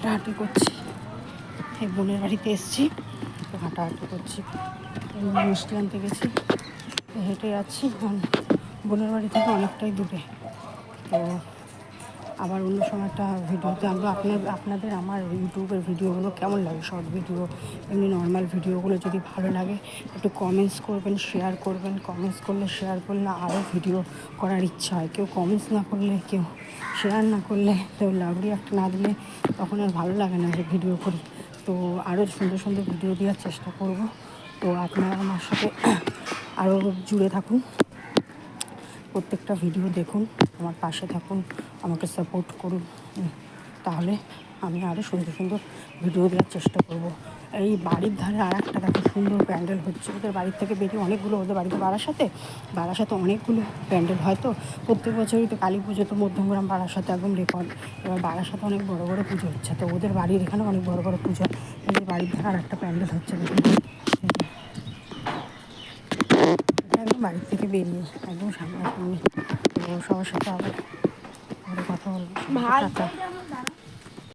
হাঁটাহাঁটি করছি, এই বোনের বাড়িতে এসেছি, তো হাঁটাহাঁটি করছি। মিষ্টি আনতে গেছি, হেঁটে যাচ্ছি, কারণ বোনের বাড়ি থেকে অনেকটাই দূরে। তো আবার অন্য সময় একটা ভিডিওতে আনবো। আপনাদের আমার ইউটিউবের ভিডিওগুলো কেমন লাগে, শর্ট ভিডিও, এমনি নর্মাল ভিডিওগুলো যদি ভালো লাগে একটু কমেন্টস করবেন, শেয়ার করবেন। কমেন্টস করলে, শেয়ার করলে আরও ভিডিও করার ইচ্ছা হয়। কেউ কমেন্টস না করলে, কেউ শেয়ার না করলে, কেউ লাভ রিঅ্যাক্ট না দিলে তখন আর ভালো লাগে না যে ভিডিও করি। তো আরও সুন্দর সুন্দর ভিডিও দেওয়ার চেষ্টা করব। তো আপনারা আমার সাথে আরও জুড়ে থাকুন, প্রত্যেকটা ভিডিও দেখুন, আমার পাশে থাকুন, আমাকে সাপোর্ট করুন, তাহলে আমি আরও সুন্দর সুন্দর ভিডিও দেওয়ার চেষ্টা করব। এই বাড়ির ধারে আর একটা দেখো সুন্দর প্যান্ডেল হচ্ছে, ওদের বাড়ির থেকে বেরিয়ে অনেকগুলো, ওদের বাড়িতে বারাসাতে অনেকগুলো প্যান্ডেল হয়। তো প্রত্যেক বছরই তো কালী পুজো তো মধ্যমগ্রাম বারাসাতে একদম রেকর্ড। এবার বারাসাতে অনেক বড় বড় পুজো হচ্ছে, তো ওদের বাড়ির এখানে অনেক বড় বড় পুজো। ওদের বাড়ির ধারে আর একটা প্যান্ডেল হচ্ছে, একদম বাড়ির থেকে বেরিয়ে একদম সামনাসামনি। তো সবার সাথে আবার কথা বলবো। টাটা।